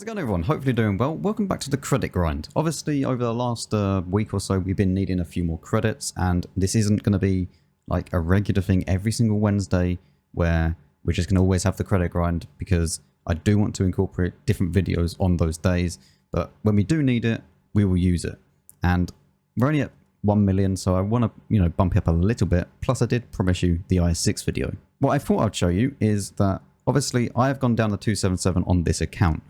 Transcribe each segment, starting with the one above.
How's it going, everyone? Hopefully doing well. Welcome back to the credit grind. Obviously, over the last week or so, we've been needing a few more credits, and this isn't going to be like a regular thing every single Wednesday where we're just going to always have the credit grind, because I do want to incorporate different videos on those days, but when we do need it, we will use it. And we're only at 1 million, so I want to, bump it up a little bit. Plus, I did promise you the IS6 video. What I thought I'd show you is that obviously I have gone down to 277 on this account,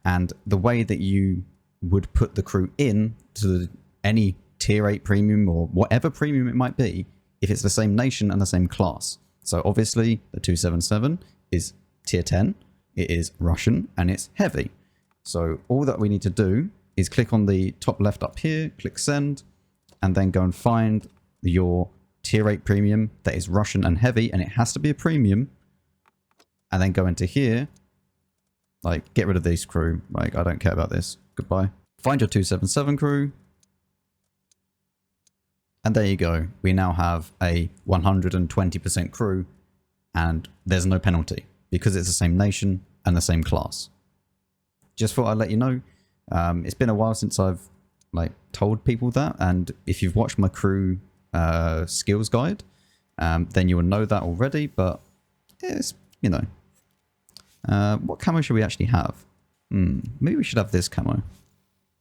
and the way that you would put the crew in to any tier 8 premium or whatever premium it might be, if it's the same nation and the same class. So obviously the 277 is tier 10, it is Russian, and it's heavy. So all that we need to do is click on the top left up here, click send, and then go and find your tier 8 premium that is Russian and heavy, and it has to be a premium. And then go into here, like, get rid of this crew. Like, I don't care about this. Goodbye. Find your 277 crew. And there you go. We now have a 120% crew, and there's no penalty because it's the same nation and the same class. Just thought I'd let you know. It's been a while since I've told people that, and if you've watched my crew skills guide, then you will know that already. But it's what camo should we actually have? Maybe we should have this camo.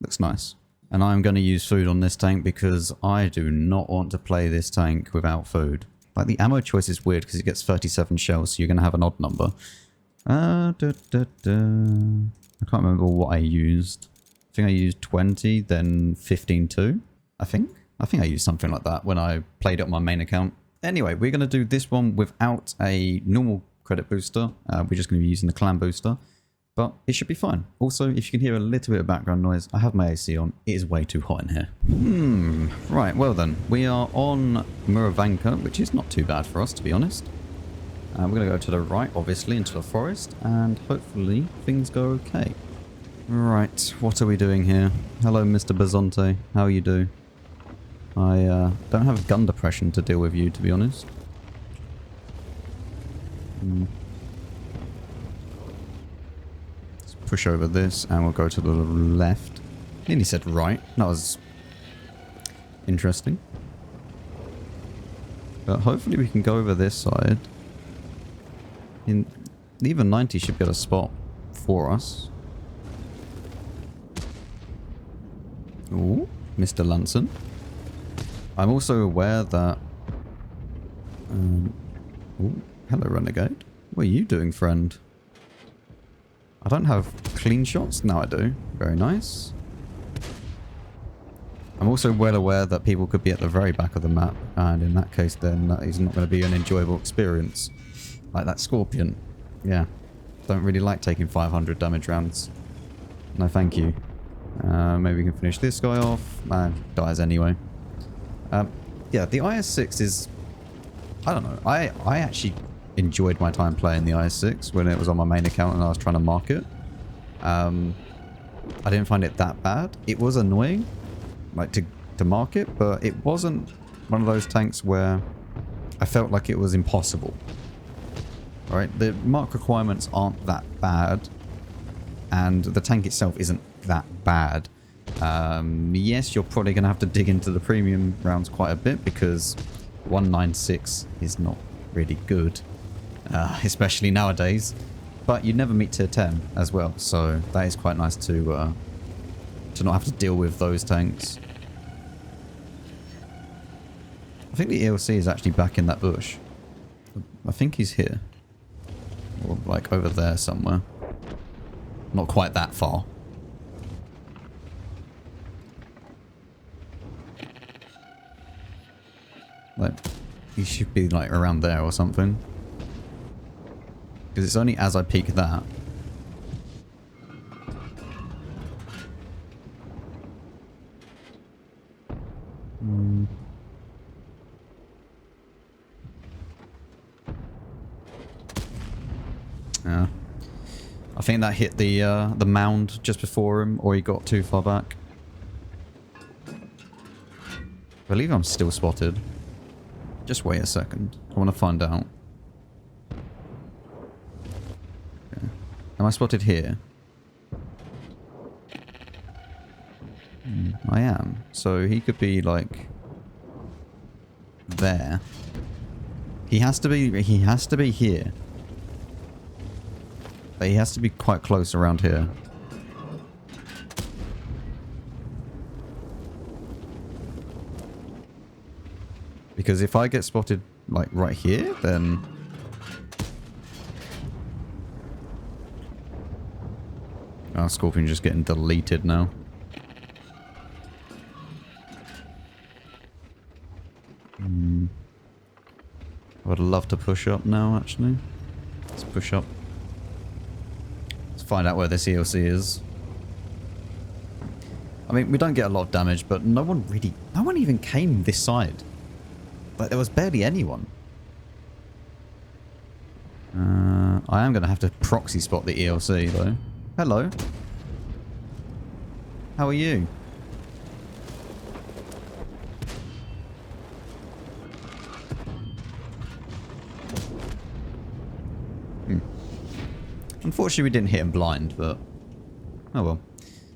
Looks nice. And I'm going to use food on this tank because I do not want to play this tank without food. Like, the ammo choice is weird because it gets 37 shells, so you're going to have an odd number. I can't remember what I used. I think I used 20, then 15 too. I think I used something like that when I played it on my main account. Anyway, we're going to do this one without a normal credit booster. We're just going to be using the clan booster, but it should be fine. Also, if you can hear a little bit of background noise, I have my AC on. It is way too hot in here. Right, well then, we are on Murovanka, which is not too bad for us, to be honest. We're going to go to the right, obviously, into the forest, and hopefully things go okay. Right, what are we doing here? Hello, Mr. Bazonte. How you do? I don't have gun depression to deal with you, to be honest. Let's push over this and we'll go to the left. Nearly said right. That was interesting. But hopefully we can go over this side. Even 90 should get a spot for us. Ooh, Mr. Lanson. I'm also aware that... ooh. Hello, Renegade. What are you doing, friend? I don't have clean shots. Now I do. Very nice. I'm also well aware that people could be at the very back of the map, and in that case then that is not going to be an enjoyable experience. Like that Scorpion. Yeah. Don't really like taking 500 damage rounds. No thank you. Maybe we can finish this guy off. Man, dies anyway. Yeah, the IS6 is... I don't know. I actually enjoyed my time playing the IS6 when it was on my main account and I was trying to mark it. I didn't find it that bad. It was annoying, like, to mark it, but it wasn't one of those tanks where I felt like it was impossible. Right? The mark requirements aren't that bad, and the tank itself isn't that bad. Yes, you're probably going to have to dig into the premium rounds quite a bit because 196 is not really good. Especially nowadays, but you never meet tier 10 as well, so that is quite nice to not have to deal with those tanks. I think the ELC is actually back in that bush. I think he's here, or like over there somewhere. Not quite that far. Like, he should be like around there or something. Because it's only as I peek that. Yeah. I think that hit the mound just before him, or he got too far back. I believe I'm still spotted. Just wait a second. I want to find out. Am I spotted here? I am. So he could be like there. He has to be here. But he has to be quite close around here. Because if I get spotted like right here, then our Scorpion just getting deleted now. I would love to push up now, actually. Let's push up. Let's find out where this ELC is. I mean, we don't get a lot of damage, but no one even came this side. Like, there was barely anyone. I am going to have to proxy spot the ELC, though. Hello. How are you? Unfortunately, we didn't hit him blind, but oh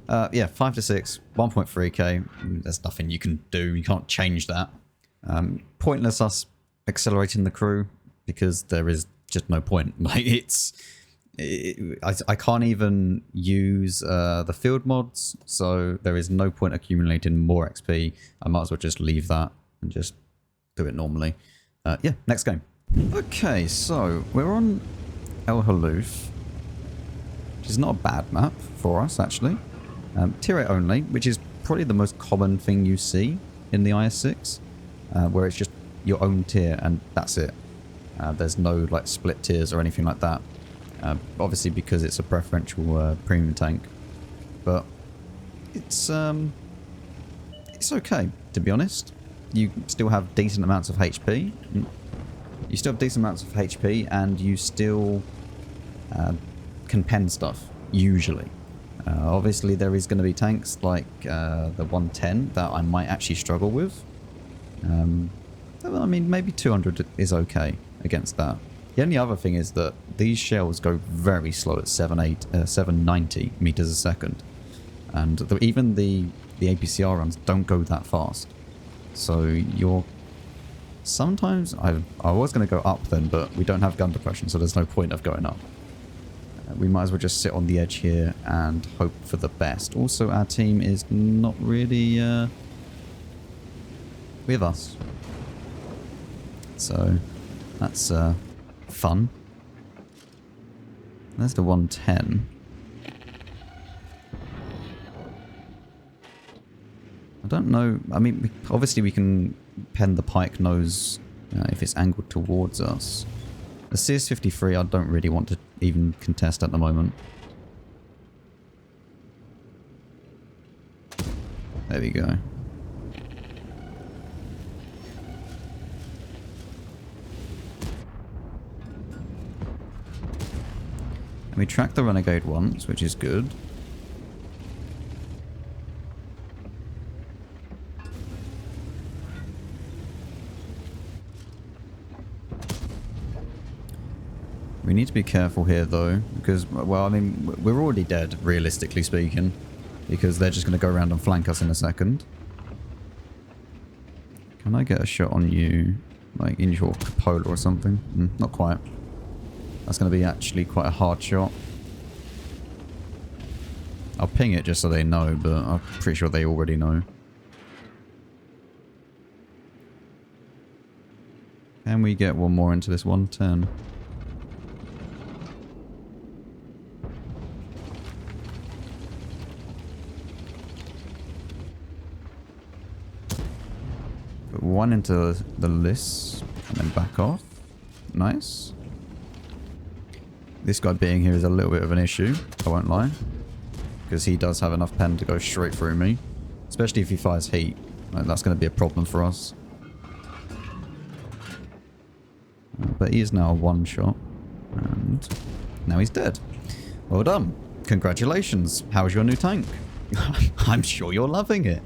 well. Yeah, 5 to 6, 1.3k. There's nothing you can do. You can't change that. Pointless us accelerating the crew because there is just no point. Like I can't even use the field mods, so there is no point accumulating more XP. I might as well just leave that and just do it normally. Yeah, next game. Okay, so we're on Halluf. Which is not a bad map for us, actually. Tier 8 only, which is probably the most common thing you see in the IS-6, where it's just your own tier and that's it. There's no like split tiers or anything like that. Obviously because it's a preferential premium tank, but it's okay, to be honest. You still have decent amounts of HP. You still have decent amounts of HP, and you still can pen stuff, usually. Obviously there is going to be tanks like the 110 that I might actually struggle with. I mean, maybe 200 is okay against that. The only other thing is that these shells go very slow at 790 meters a second. And even the APCR runs don't go that fast. So you're... Sometimes... I was going to go up then, but we don't have gun depression, so there's no point of going up. We might as well just sit on the edge here and hope for the best. Also, our team is not really with us. So, that's fun. There's the 110. I don't know. I mean, obviously we can pen the pike nose if it's angled towards us. The CS-53 I don't really want to even contest at the moment. There we go. And we tracked the Renegade once, which is good. We need to be careful here though, because, well, I mean, we're already dead, realistically speaking, because they're just going to go around and flank us in a second. Can I get a shot on you, like in your cupola or something? Not quite. That's going to be actually quite a hard shot. I'll ping it just so they know, but I'm pretty sure they already know. Can we get one more into this 110? Put one into the list and then back off. Nice. This guy being here is a little bit of an issue, I won't lie. Because he does have enough pen to go straight through me. Especially if he fires heat. Like, that's going to be a problem for us. But he is now a one shot. And now he's dead. Well done. Congratulations. How's your new tank? I'm sure you're loving it.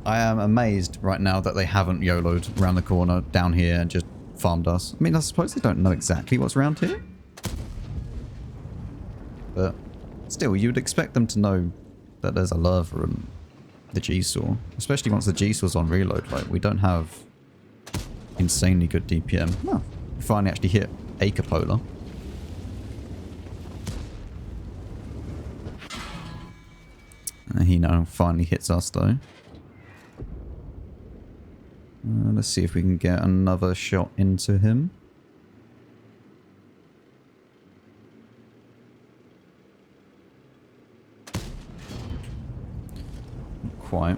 I am amazed right now that they haven't YOLO'd around the corner down here and just farmed us. I mean, I suppose they don't know exactly what's around here. But still, you'd expect them to know that there's a lever and the G-Saw. Especially once the G-Saw's on reload. Like, we don't have insanely good DPM. No, we finally actually hit a cupola. And he now finally hits us though. Let's see if we can get another shot into him. Not quite.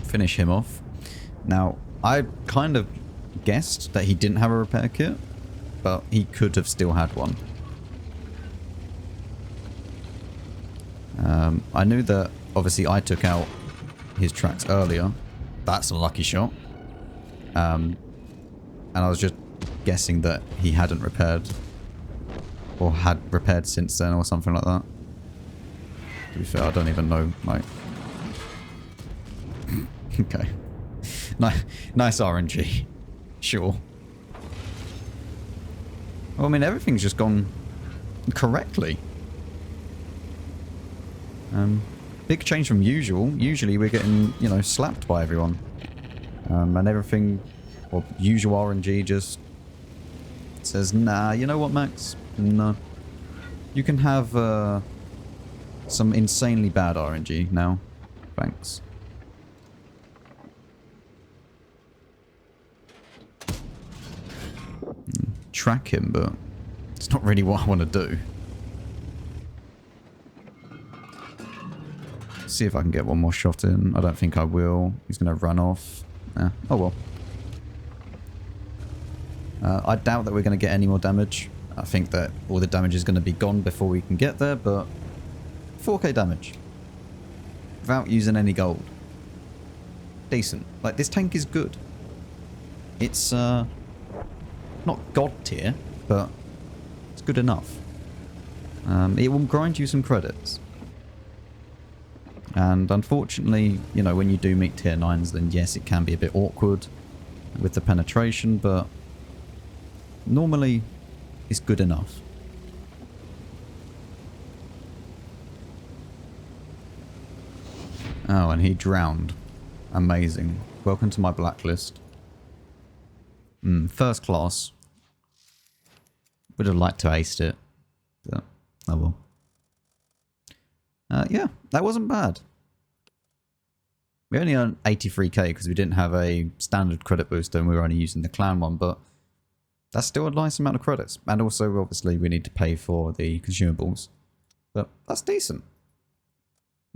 Finish him off. Now, I kind of guessed that he didn't have a repair kit, but he could have still had one. I knew that obviously I took out his tracks earlier. That's a lucky shot. And I was just guessing that he hadn't repaired or had repaired since then or something like that. To be fair, I don't even know, like... Okay. Nice RNG. Sure. Well, I mean, everything's just gone correctly. Big change from usual. Usually we're getting, you know, slapped by everyone. And everything, or usual RNG just says, nah, you know what, Max? No. You can have some insanely bad RNG now. Thanks. Track him, but it's not really what I want to do. See if I can get one more shot in. I don't think I will. He's going to run off. Oh well. I doubt that we're going to get any more damage. I think that all the damage is going to be gone before we can get there, but 4k damage. Without using any gold. Decent. Like, this tank is good. It's, not god tier, but it's good enough. It will grind you some credits. And unfortunately, you know, when you do meet tier 9s, then yes, it can be a bit awkward with the penetration, but normally it's good enough. Oh, and he drowned. Amazing. Welcome to my blacklist. First class. Would have liked to aced it. But, oh well. Yeah, that wasn't bad. We only earned 83k because we didn't have a standard credit booster and we were only using the clan one, but that's still a nice amount of credits. And also, obviously, we need to pay for the consumables. But that's decent.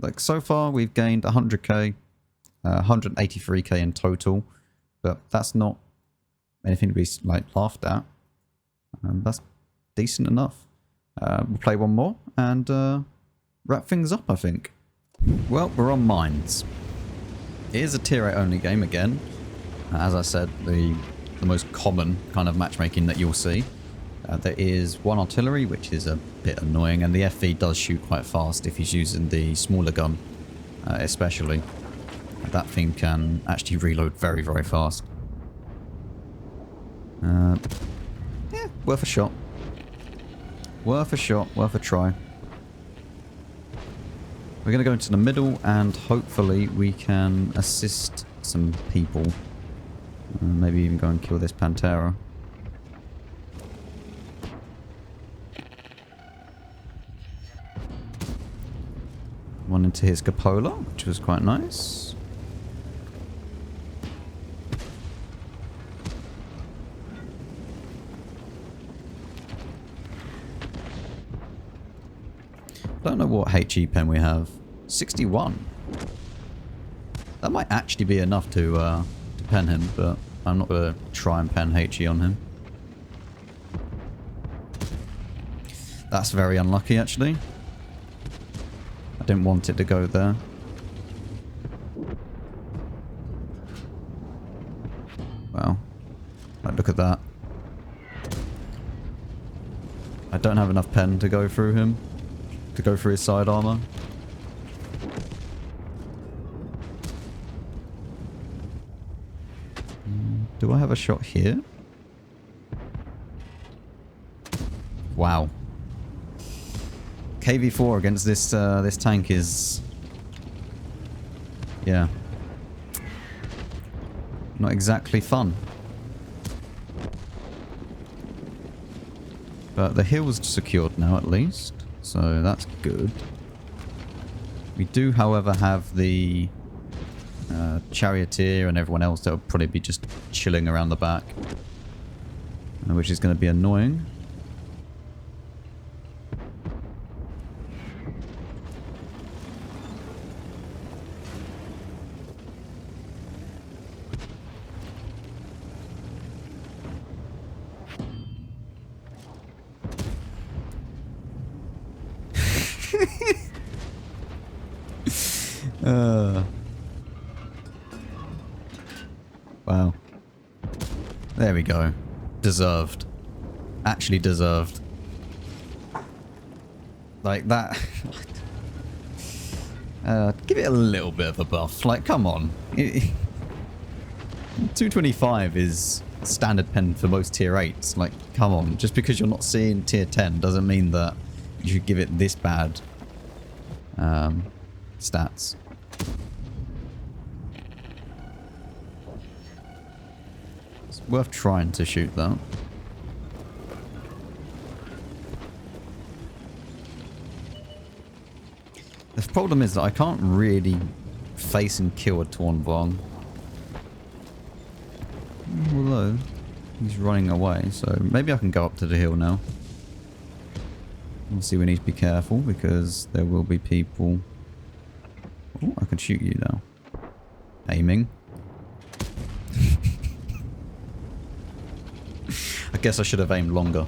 Like, so far, we've gained 100k, 183k in total, but that's not anything to be, like, laughed at. That's decent enough. We'll play one more and wrap things up, I think. Well, we're on mines. It is a tier 8 only game again. As I said, the most common kind of matchmaking that you'll see. There is one artillery, which is a bit annoying, and the FV does shoot quite fast if he's using the smaller gun, especially. That thing can actually reload very, very fast. Yeah, worth a shot. Worth a shot, worth a try. We're going to go into the middle and hopefully we can assist some people. Maybe even go and kill this Pantera. One into his cupola, which was quite nice. Don't know what HE pen we have. 61. That might actually be enough to pen him, but I'm not going to try and pen HE on him. That's very unlucky, actually. I didn't want it to go there. Wow. Like, look at that. I don't have enough pen to go through him. To go through his side armor. Do I have a shot here? Wow. KV4 against this this tank is... yeah. Not exactly fun. But the hill's secured now at least, so that's good. We do, however, have the charioteer and everyone else that will probably be just chilling around the back, which is going to be annoying. Wow. There we go. Deserved. Actually deserved. Like that. Give it a little bit of a buff. Like, come on. 225 is standard pen for most tier 8s. Like, come on. Just because you're not seeing tier 10 doesn't mean that you should give it this bad stats. It's worth trying to shoot that. The problem is that I can't really face and kill a Tornvong. Although, he's running away, so maybe I can go up to the hill now. Obviously we need to be careful because there will be people... Oh, I can shoot you now. Aiming. I guess I should have aimed longer.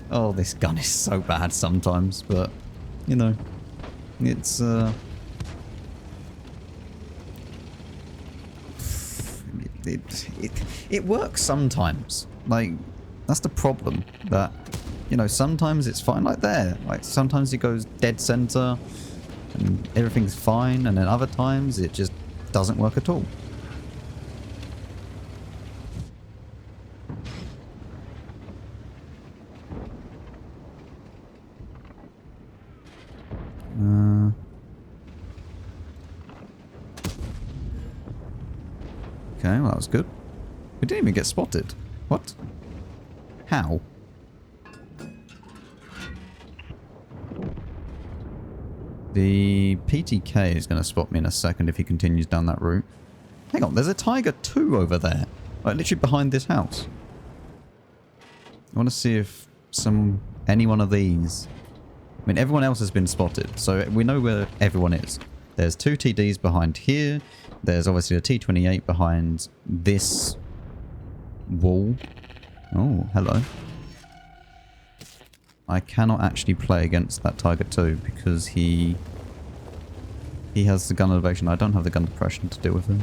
Oh, this gun is so bad sometimes, but, you know, it's, it works sometimes. Like, that's the problem, that, you know, sometimes it's fine, like there. Like, sometimes it goes dead center, and everything's fine, and then other times it just doesn't work at all. Okay, well that was good. We didn't even get spotted. What? How? The PTK is going to spot me in a second if he continues down that route. Hang on, there's a Tiger 2 over there. Like literally behind this house. I want to see if any one of these... I mean, everyone else has been spotted, so we know where everyone is. There's 2 TDs behind here. There's obviously a T28 behind this wall. Oh, hello. I cannot actually play against that Tiger 2 because he has the gun elevation. I don't have the gun depression to deal with him.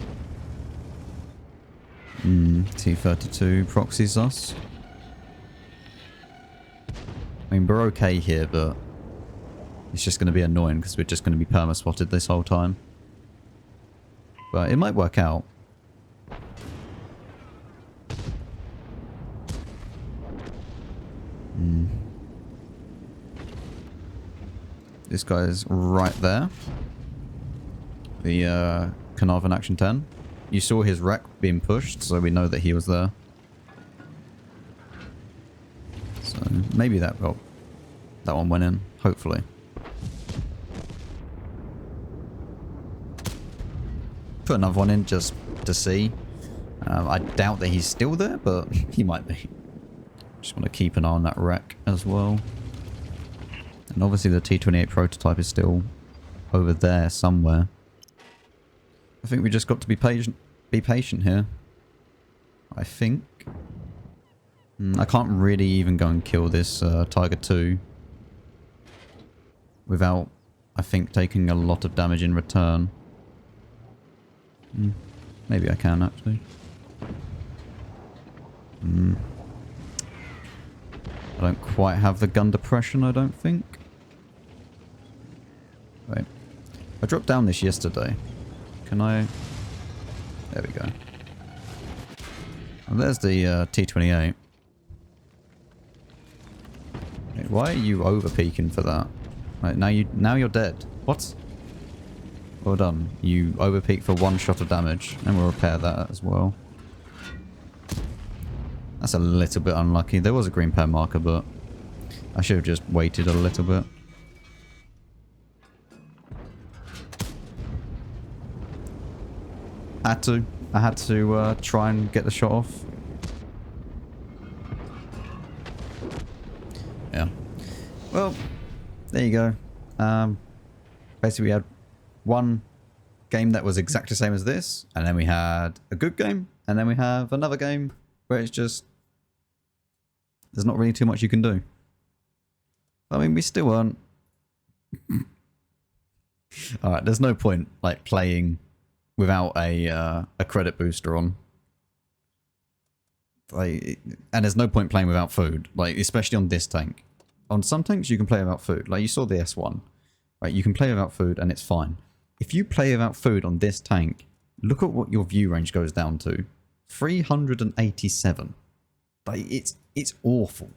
T32 proxies us. I mean, we're okay here, but it's just going to be annoying because we're just going to be perma-spotted this whole time. But it might work out. This guy is right there. The Carnarvon Action 10. You saw his wreck being pushed, so we know that he was there. So maybe that one went in, hopefully. Put another one in just to see. I doubt that he's still there, but he might be. Just want to keep an eye on that wreck as well. And obviously the T28 prototype is still over there somewhere. I think we just got to be patient here. I think. I can't really even go and kill this Tiger 2 without, I think, taking a lot of damage in return. Maybe I can, actually. I don't quite have the gun depression, I don't think. Wait. I dropped down this yesterday. Can I... There we go. And there's the T-28. Wait, why are you over peaking for that? Right, now you're dead. What? Well done. You over peak for 1 shot of damage, and we'll repair that as well. That's a little bit unlucky. There was a green pair marker, but I should have just waited a little bit. I had to try and get the shot off. Yeah. Well, there you go. Basically, we had one game that was exactly the same as this, and then we had a good game, and then we have another game where it's just there's not really too much you can do. I mean, we still aren't. All right, there's no point like playing without a credit booster on. Like, and there's no point playing without food, like especially on this tank. On some tanks you can play without food, like you saw the S1. Right, you can play without food and it's fine. If you play without food on this tank, look at what your view range goes down to. 387. Like, it's awful.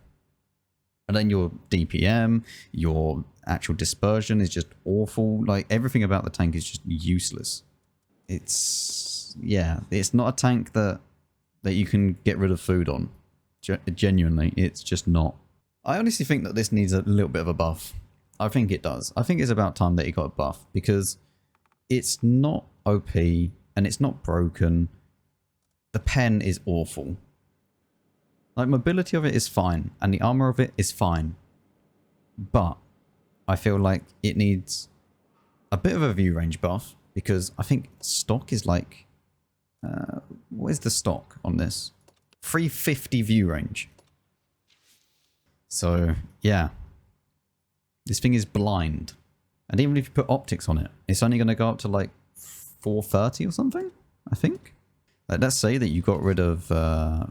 And then your DPM, your actual dispersion is just awful. Like, everything about the tank is just useless. Yeah, it's not a tank that you can get rid of food on. Genuinely, it's just not. I honestly think that this needs a little bit of a buff. I think it does. I think it's about time that it got a buff, because it's not OP and it's not broken. The pen is awful. Like, mobility of it is fine and the armor of it is fine, but I feel like it needs a bit of a view range buff, because I think stock is like what is the stock on this? 350 view range. So yeah, this thing is blind, and even if you put optics on it, it's only going to go up to like 430 or something, I think. Like, let's say that you got rid of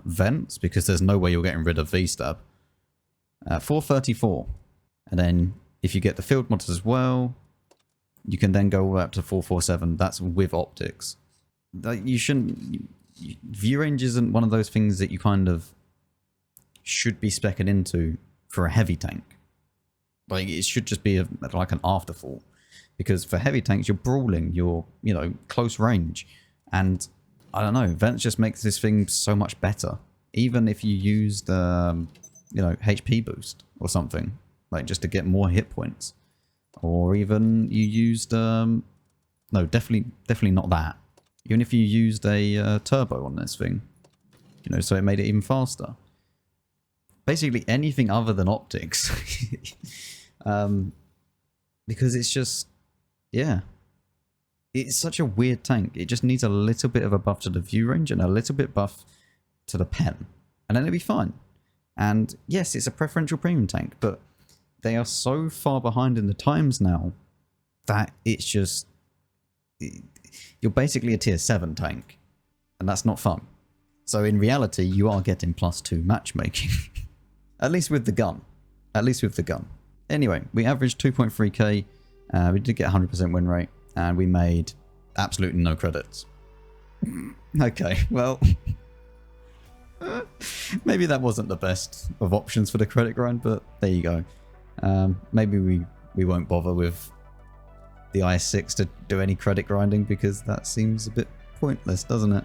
vents, because there's no way you're getting rid of V-stab. 434. And then if you get the field mods as well, you can then go all the way up to 447. That's with optics. Like, you shouldn't... View range isn't one of those things that you kind of should be speccing into for a heavy tank. Like, it should just be like an afterthought. Because for heavy tanks, you're brawling, you're, you know, close range. And I don't know, vents just makes this thing so much better. Even if you used, you know, HP boost or something, like just to get more hit points. Or even you used, no, definitely not that. Even if you used a turbo on this thing, you know, so it made it even faster. Basically anything other than optics. Because it's just, yeah. It's such a weird tank. It just needs a little bit of a buff to the view range and a little bit buff to the pen. And then it'll be fine. And yes, it's a preferential premium tank, but they are so far behind in the times now that it's just... You're basically a tier 7 tank. And that's not fun. So in reality, you are getting +2 matchmaking. At least with the gun. At least with the gun. Anyway, we averaged 2.3k. We did get 100% win rate. And we made absolutely no credits. Okay, well... maybe that wasn't the best of options for the credit grind, but there you go. Maybe we won't bother with the IS-6 to do any credit grinding, because that seems a bit pointless, doesn't it?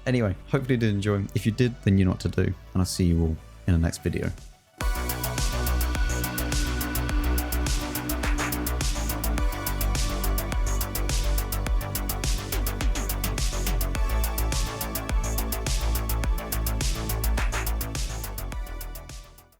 Anyway, hopefully you did enjoy. If you did, then you know what to do. And I'll see you all in the next video.